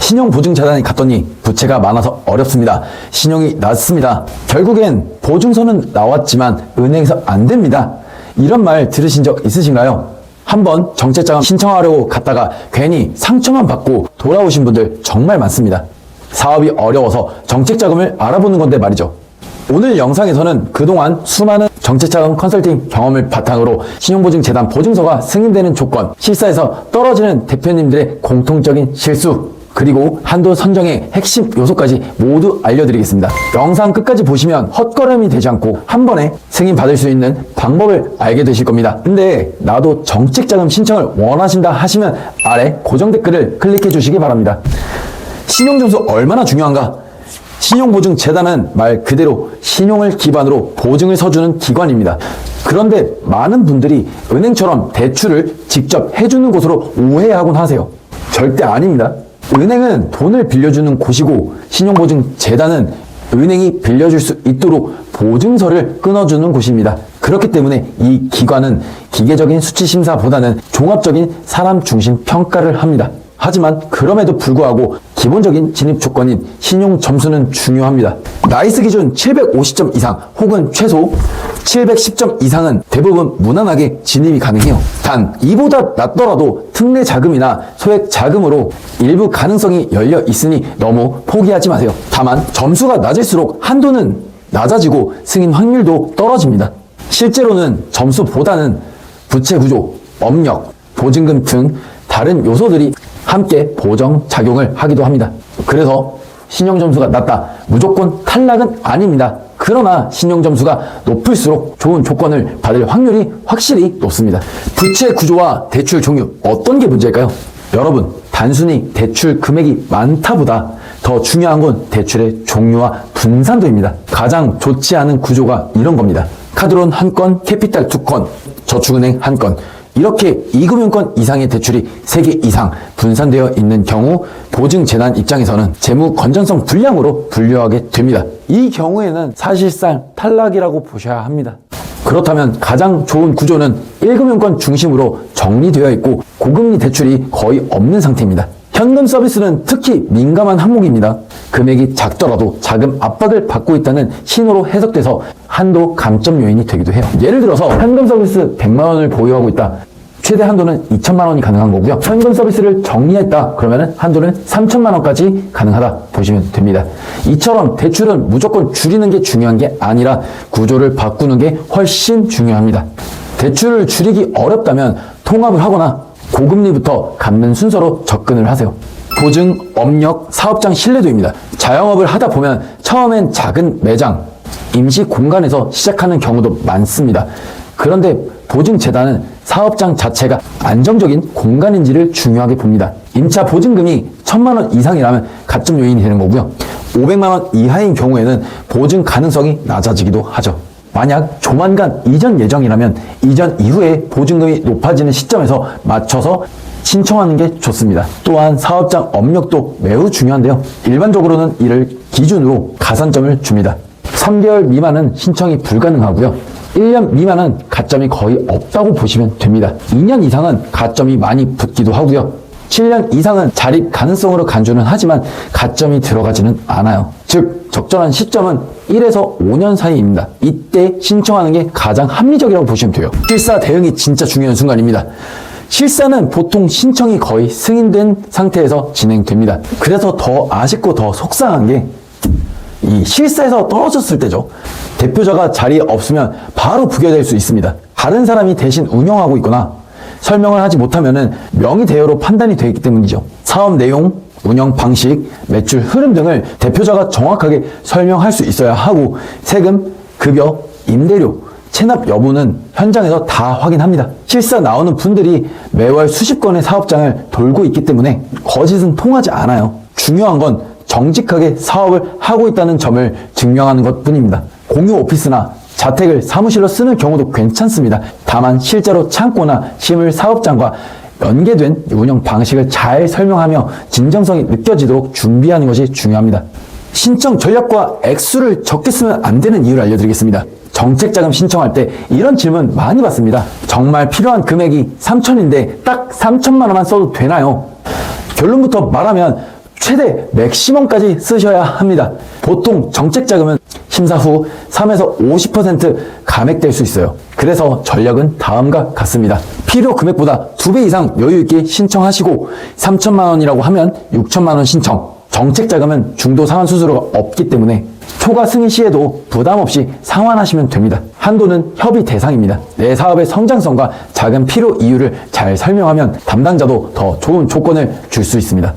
신용보증재단에 갔더니 부채가 많아서 어렵습니다. 신용이 낮습니다. 결국엔 보증서는 나왔지만 은행에서 안 됩니다. 이런 말 들으신 적 있으신가요? 한번 정책자금 신청하려고 갔다가 괜히 상처만 받고 돌아오신 분들 정말 많습니다. 사업이 어려워서 정책자금을 알아보는 건데 말이죠. 오늘 영상에서는 그동안 수많은 정책자금 컨설팅 경험을 바탕으로 신용보증재단 보증서가 승인되는 조건, 실사에서 떨어지는 대표님들의 공통적인 실수, 그리고 한도 선정의 핵심 요소까지 모두 알려드리겠습니다. 영상 끝까지 보시면 헛걸음이 되지 않고 한 번에 승인 받을 수 있는 방법을 알게 되실 겁니다. 근데 나도 정책자금 신청을 원하신다 하시면 아래 고정 댓글을 클릭해 주시기 바랍니다. 신용점수 얼마나 중요한가? 신용보증재단은 말 그대로 신용을 기반으로 보증을 서주는 기관입니다. 그런데 많은 분들이 은행처럼 대출을 직접 해주는 곳으로 오해하곤 하세요. 절대 아닙니다. 은행은 돈을 빌려주는 곳이고 신용보증재단은 은행이 빌려줄 수 있도록 보증서를 끊어주는 곳입니다. 그렇기 때문에 이 기관은 기계적인 수치심사보다는 종합적인 사람 중심 평가를 합니다. 하지만 그럼에도 불구하고 기본적인 진입 조건인 신용 점수는 중요합니다. 나이스 기준 750점 이상 혹은 최소 710점 이상은 대부분 무난하게 진입이 가능해요. 단 이보다 낮더라도 특례 자금이나 소액 자금으로 일부 가능성이 열려 있으니 너무 포기하지 마세요. 다만 점수가 낮을수록 한도는 낮아지고 승인 확률도 떨어집니다. 실제로는 점수보다는 부채 구조, 업력, 보증금 등 다른 요소들이 함께 보정작용을 하기도 합니다. 그래서 신용점수가 낮다, 무조건 탈락은 아닙니다. 그러나 신용점수가 높을수록 좋은 조건을 받을 확률이 확실히 높습니다. 부채 구조와 대출 종류, 어떤 게 문제일까요? 여러분, 단순히 대출 금액이 많다보다 더 중요한 건 대출의 종류와 분산도입니다. 가장 좋지 않은 구조가 이런 겁니다. 카드론 1건, 캐피탈 2건, 저축은행 1건, 이렇게 2금융권 이상의 대출이 3개 이상 분산되어 있는 경우 보증재단 입장에서는 재무 건전성 불량으로 분류하게 됩니다. 이 경우에는 사실상 탈락이라고 보셔야 합니다. 그렇다면 가장 좋은 구조는 1금융권 중심으로 정리되어 있고 고금리 대출이 거의 없는 상태입니다. 현금 서비스는 특히 민감한 항목입니다. 금액이 작더라도 자금 압박을 받고 있다는 신호로 해석돼서 한도 감점 요인이 되기도 해요. 예를 들어서 현금 서비스 100만 원을 보유하고 있다. 최대 한도는 2천만 원이 가능한 거고요. 현금 서비스를 정리했다. 그러면 한도는 3천만 원까지 가능하다 보시면 됩니다. 이처럼 대출은 무조건 줄이는 게 중요한 게 아니라 구조를 바꾸는 게 훨씬 중요합니다. 대출을 줄이기 어렵다면 통합을 하거나 고금리부터 갚는 순서로 접근을 하세요. 보증, 업력, 사업장 신뢰도입니다. 자영업을 하다 보면 처음엔 작은 매장, 임시 공간에서 시작하는 경우도 많습니다. 그런데 보증재단은 사업장 자체가 안정적인 공간인지를 중요하게 봅니다. 임차 보증금이 1,000만 원 이상이라면 가점 요인이 되는 거고요. 500만 원 이하인 경우에는 보증 가능성이 낮아지기도 하죠. 만약 조만간 이전 예정이라면 이전 이후에 보증금이 높아지는 시점에서 맞춰서 신청하는 게 좋습니다. 또한 사업장 업력도 매우 중요한데요. 일반적으로는 이를 기준으로 가산점을 줍니다. 3개월 미만은 신청이 불가능하고요. 1년 미만은 가점이 거의 없다고 보시면 됩니다. 2년 이상은 가점이 많이 붙기도 하고요. 7년 이상은 자립 가능성으로 간주는 하지만 가점이 들어가지는 않아요. 즉 적절한 시점은 1에서 5년 사이입니다. 이때 신청하는 게 가장 합리적이라고 보시면 돼요. 실사 대응이 진짜 중요한 순간입니다. 실사는 보통 신청이 거의 승인된 상태에서 진행됩니다. 그래서 더 아쉽고 더 속상한 게 이 실사에서 떨어졌을 때죠. 대표자가 자리에 없으면 바로 부결될 수 있습니다. 다른 사람이 대신 운영하고 있거나 설명을 하지 못하면 명의 대여로 판단이 되어 있기 때문이죠. 사업 내용, 운영 방식, 매출 흐름 등을 대표자가 정확하게 설명할 수 있어야 하고 세금, 급여, 임대료, 체납 여부는 현장에서 다 확인합니다. 실사 나오는 분들이 매월 수십 건의 사업장을 돌고 있기 때문에 거짓은 통하지 않아요. 중요한 건 정직하게 사업을 하고 있다는 점을 증명하는 것 뿐입니다. 공유 오피스나 자택을 사무실로 쓰는 경우도 괜찮습니다. 다만 실제로 창고나 시물 사업장과 연계된 운영 방식을 잘 설명하며 진정성이 느껴지도록 준비하는 것이 중요합니다. 신청 전략과 액수를 적게 쓰면 안 되는 이유를 알려드리겠습니다. 정책자금 신청할 때 이런 질문 많이 받습니다. 정말 필요한 금액이 3천인데 딱 3천만 원만 써도 되나요? 결론부터 말하면 최대 맥시멈까지 쓰셔야 합니다. 보통 정책자금은 심사 후 3에서 50% 감액될 수 있어요. 그래서 전략은 다음과 같습니다. 필요 금액보다 2배 이상 여유있게 신청하시고 3천만 원이라고 하면 6천만 원 신청. 정책자금은 중도 상환 수수료가 없기 때문에 초과 승인 시에도 부담 없이 상환하시면 됩니다. 한도는 협의 대상입니다. 내 사업의 성장성과 자금 필요 이유를 잘 설명하면 담당자도 더 좋은 조건을 줄 수 있습니다.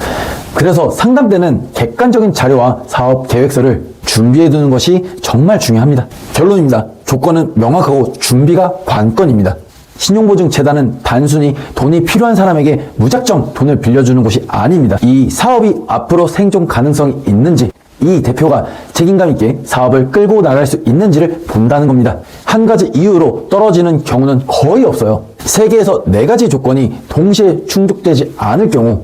그래서 상담 때는 객관적인 자료와 사업 계획서를 준비해 두는 것이 정말 중요합니다. 결론입니다. 조건은 명확하고 준비가 관건입니다. 신용보증재단은 단순히 돈이 필요한 사람에게 무작정 돈을 빌려주는 곳이 아닙니다. 이 사업이 앞으로 생존 가능성이 있는지, 이 대표가 책임감 있게 사업을 끌고 나갈 수 있는지를 본다는 겁니다. 한 가지 이유로 떨어지는 경우는 거의 없어요. 3개에서 4가지 조건이 동시에 충족되지 않을 경우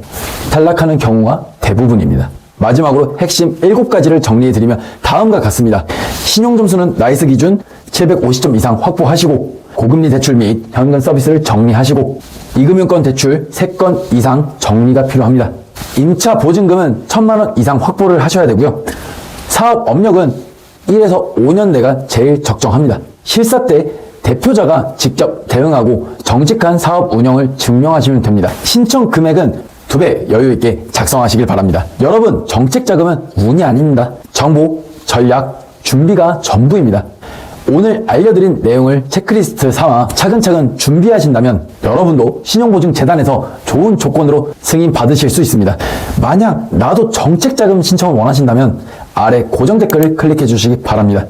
탈락하는 경우가 대부분입니다. 마지막으로 핵심 7가지를 정리해드리면 다음과 같습니다. 신용점수는 나이스 기준 750점 이상 확보하시고, 고금리 대출 및 현금 서비스를 정리하시고, 이금융권 대출 3건 이상 정리가 필요합니다. 임차 보증금은 1,000만 원 이상 확보를 하셔야 되고요. 사업 업력은 1에서 5년 내가 제일 적정합니다. 실사 때 대표자가 직접 대응하고 정직한 사업 운영을 증명하시면 됩니다. 신청 금액은 2배 여유 있게 작성하시길 바랍니다. 여러분, 정책자금은 운이 아닙니다. 정보, 전략, 준비가 전부입니다. 오늘 알려드린 내용을 체크리스트 삼아 차근차근 준비하신다면 여러분도 신용보증재단에서 좋은 조건으로 승인 받으실 수 있습니다. 만약 나도 정책자금 신청을 원하신다면 아래 고정 댓글을 클릭해 주시기 바랍니다.